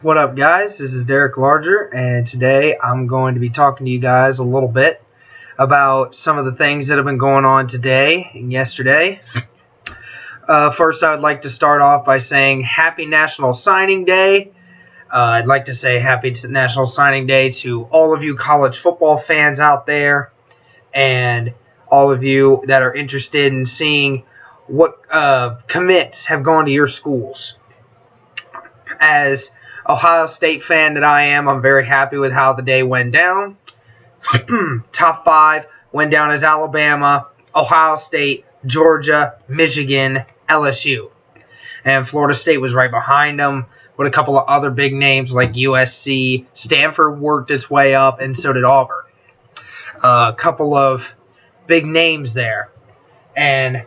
What up, guys? This is Derek Larger, and today I'm going to be talking to you guys a little bit about some of the things that have been going on today and yesterday. First, I would like to start off by saying Happy National Signing Day. I'd like to say Happy National Signing Day to all of you college football fans out there and all of you that are interested in seeing what commits have gone to your schools. As Ohio State fan that I am, I'm very happy with how the day went down. Top 5 went down as Alabama, Ohio State, Georgia, Michigan, LSU. And Florida State was right behind them with a couple of other big names like USC. Stanford worked its way up, and so did Auburn. A couple of big names there. And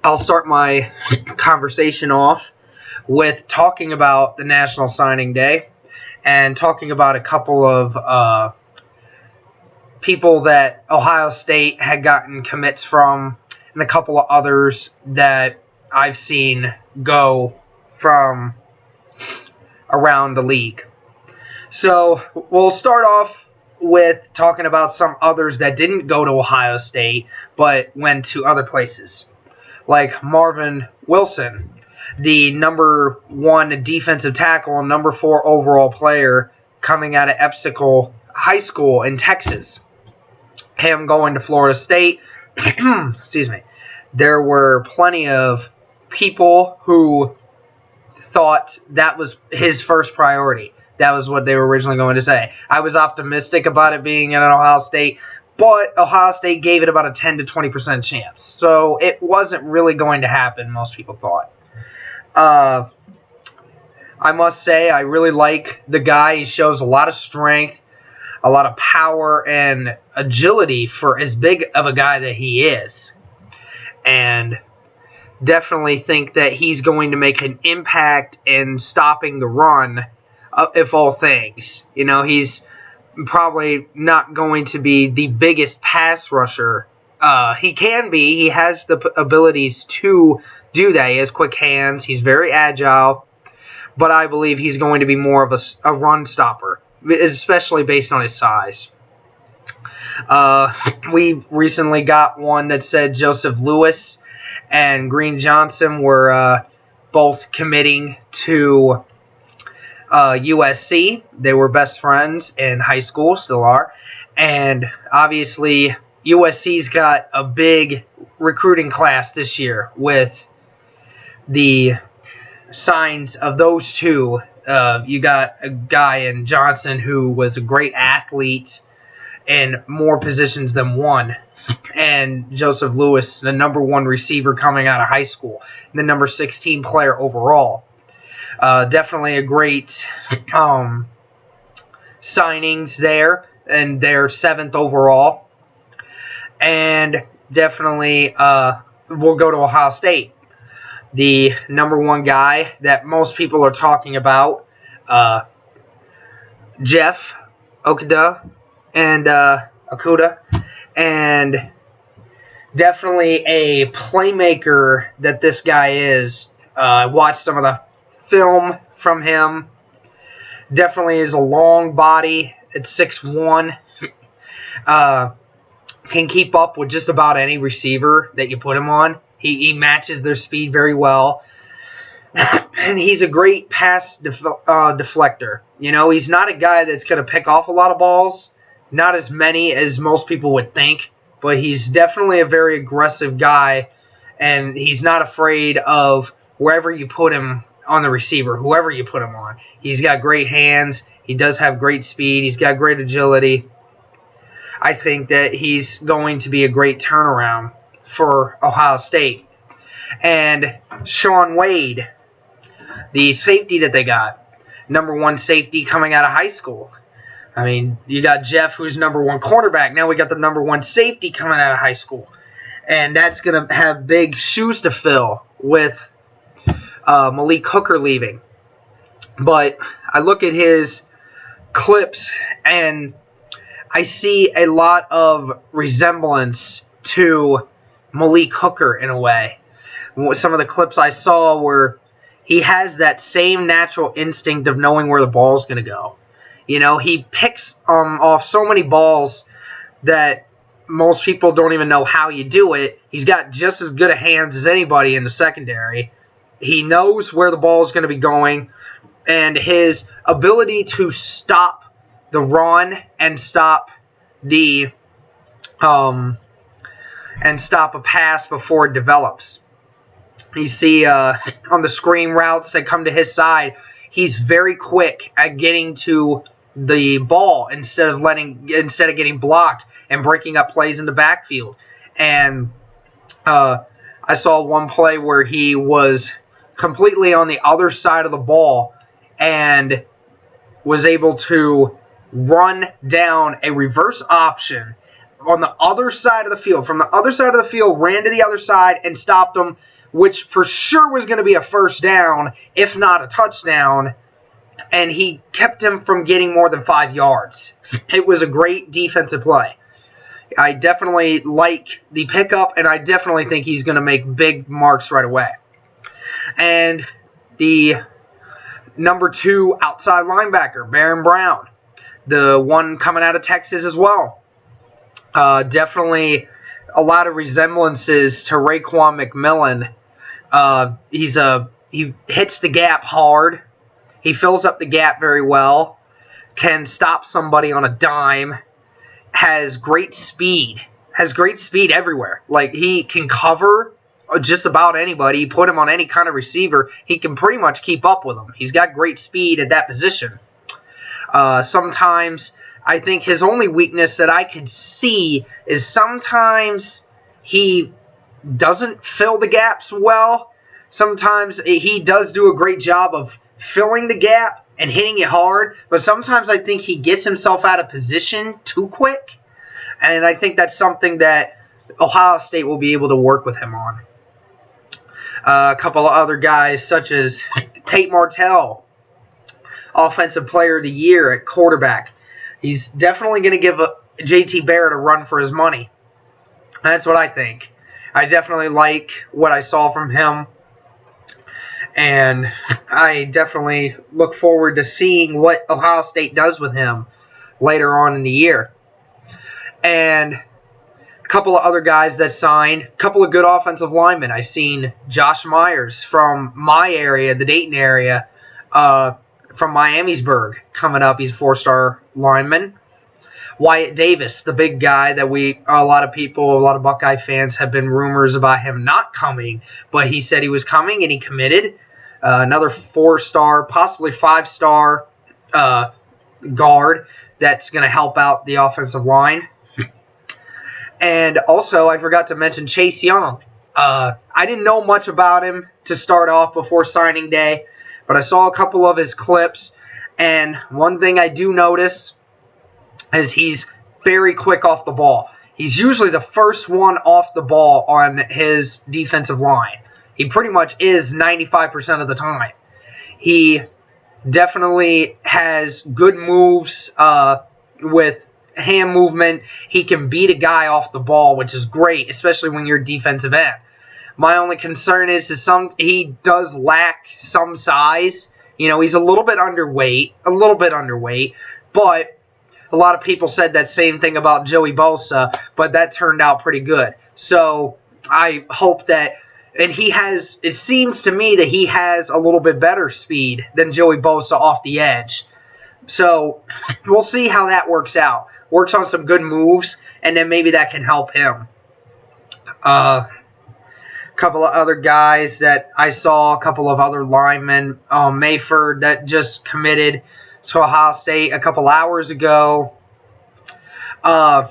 I'll start my conversation off with talking about the National Signing Day and talking about a couple of people that Ohio State had gotten commits from and a couple of others that I've seen go from around the league. So we'll start off with talking about some others that didn't go to Ohio State but went to other places, like Marvin Wilson, the number 1 defensive tackle and number 4 overall player coming out of Epsico High School in Texas. Him going to Florida State. Excuse me. There were plenty of people who thought that was his first priority. That was what they were originally going to say. I was optimistic about it being at Ohio State, but Ohio State gave it about a 10 to 20% chance. So it wasn't really going to happen, most people thought. I must say, I really like the guy. He shows a lot of strength, a lot of power, and agility for as big of a guy that he is. And definitely think that he's going to make an impact in stopping the run, if all things. You know, he's probably not going to be the biggest pass rusher. He can be. He has the abilities to do that. He has quick hands. He's very agile. But I believe he's going to be more of a run stopper, especially based on his size. We recently got one that said Joseph Lewis and Green Johnson were both committing to USC. They were best friends in high school, still are. And obviously USC's got a big recruiting class this year with the signs of those two. You got a guy in Johnson who was a great athlete in more positions than one, and Joseph Lewis, the number 1 receiver coming out of high school, the number 16 player overall. Definitely a great signings there, and they're 7th overall. And definitely we'll go to Ohio State. The number 1 guy that most people are talking about, Jeff Okudah, and definitely a playmaker that this guy is. I watched some of the film from him. Definitely is a long body at 6'1". Can keep up with just about any receiver that you put him on. He matches their speed very well. And he's a great pass deflector. You know, he's not a guy that's going to pick off a lot of balls. Not as many as most people would think. But he's definitely a very aggressive guy. And he's not afraid of wherever you put him on the receiver, whoever you put him on. He's got great hands. He does have great speed. He's got great agility. I think that he's going to be a great turnaround for Ohio State. And Shaun Wade, the safety that they got, number 1 safety coming out of high school. I mean, you got Jeff, who's number 1 cornerback. Now we got the number 1 safety coming out of high school. And that's going to have big shoes to fill with Malik Hooker leaving. But I look at his clips and I see a lot of resemblance to Malik Hooker in a way. Some of the clips I saw were he has that same natural instinct of knowing where the ball's going to go. You know, he picks off so many balls that most people don't even know how you do it. He's got just as good a hands as anybody in the secondary. He knows where the ball is going to be going, and his ability to stop the run and stop a pass before it develops. You see on the screen routes that come to his side, he's very quick at getting to the ball instead of getting blocked and breaking up plays in the backfield. And I saw one play where he was completely on the other side of the ball and was able to run down a reverse option on the other side of the field. From the other side of the field, ran to the other side and stopped him, which for sure was going to be a first down, if not a touchdown. And he kept him from getting more than 5 yards. It was a great defensive play. I definitely like the pickup, and I definitely think he's going to make big marks right away. And the number 2 outside linebacker, Baron Brown, the one coming out of Texas as well. Definitely a lot of resemblances to Raekwon McMillan. He hits the gap hard. He fills up the gap very well. Can stop somebody on a dime. Has great speed. Has great speed everywhere. Like, he can cover just about anybody. Put him on any kind of receiver. He can pretty much keep up with them. He's got great speed at that position. Sometimes I think his only weakness that I could see is sometimes he doesn't fill the gaps well. Sometimes he does do a great job of filling the gap and hitting it hard, but sometimes I think he gets himself out of position too quick, and I think that's something that Ohio State will be able to work with him on. A couple of other guys, such as Tate Martell, Offensive Player of the Year at quarterback. He's definitely going to give J.T. Barrett a run for his money. That's what I think. I definitely like what I saw from him. And I definitely look forward to seeing what Ohio State does with him later on in the year. And a couple of other guys that signed, a couple of good offensive linemen. I've seen Josh Myers from my area, the Dayton area, from Miamisburg, coming up. He's a 4-star lineman. Wyatt Davis, the big guy that a lot of Buckeye fans have been rumors about him not coming, but he said he was coming and he committed. Another 4-star, possibly 5-star guard that's going to help out the offensive line. And also, I forgot to mention Chase Young. I didn't know much about him to start off before signing day, but I saw a couple of his clips, and one thing I do notice is he's very quick off the ball. He's usually the first one off the ball on his defensive line. He pretty much is 95% of the time. He definitely has good moves with hand movement. He can beat a guy off the ball, which is great, especially when you're defensive end. My only concern is he does lack some size. You know, he's a little bit underweight, but a lot of people said that same thing about Joey Bosa, but that turned out pretty good. So I hope that, and it seems to me that he has a little bit better speed than Joey Bosa off the edge. So we'll see how that works out. Works on some good moves, and then maybe that can help him. A couple of other guys that I saw, a couple of other linemen, Mayford that just committed to Ohio State a couple hours ago. I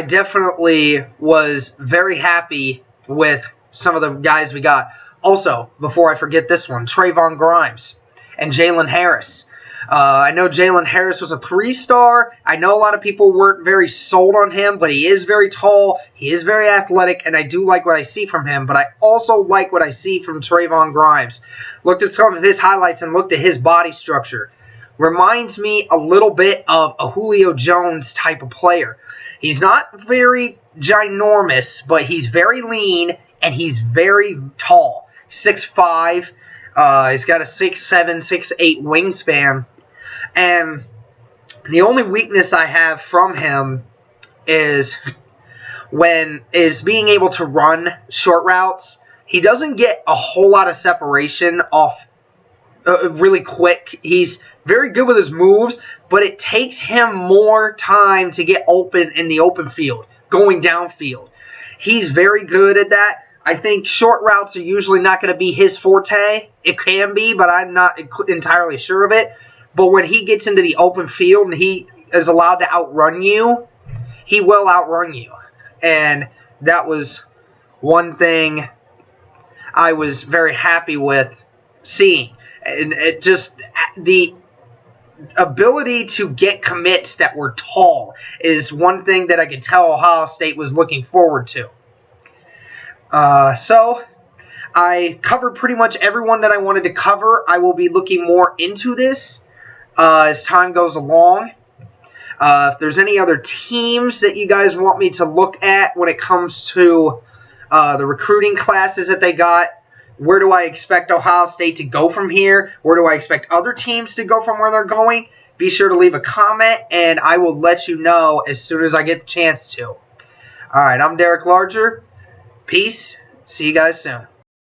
definitely was very happy with some of the guys we got. Also, before I forget this one, Trayvon Grimes and Jalen Harris. I know Jalen Harris was a 3-star. I know a lot of people weren't very sold on him, but he is very tall. He is very athletic, and I do like what I see from him. But I also like what I see from Trayvon Grimes. Looked at some of his highlights and looked at his body structure. Reminds me a little bit of a Julio Jones type of player. He's not very ginormous, but he's very lean, and he's very tall. 6'5", He's got a 6'7", 6'8" wingspan. And the only weakness I have from him is being able to run short routes. He doesn't get a whole lot of separation off really quick. He's very good with his moves, but it takes him more time to get open in the open field, going downfield. He's very good at that. I think short routes are usually not going to be his forte. It can be, but I'm not entirely sure of it. But when he gets into the open field and he is allowed to outrun you, he will outrun you. And that was one thing I was very happy with seeing. And it just, the ability to get commits that were tall is one thing that I could tell Ohio State was looking forward to. So I covered pretty much everyone that I wanted to cover. I will be looking more into this as time goes along. If there's any other teams that you guys want me to look at when it comes to the recruiting classes that they got, where do I expect Ohio State to go from here? Where do I expect other teams to go from where they're going? Be sure to leave a comment, and I will let you know as soon as I get the chance to. All right, I'm Derek Larger. Peace. See you guys soon.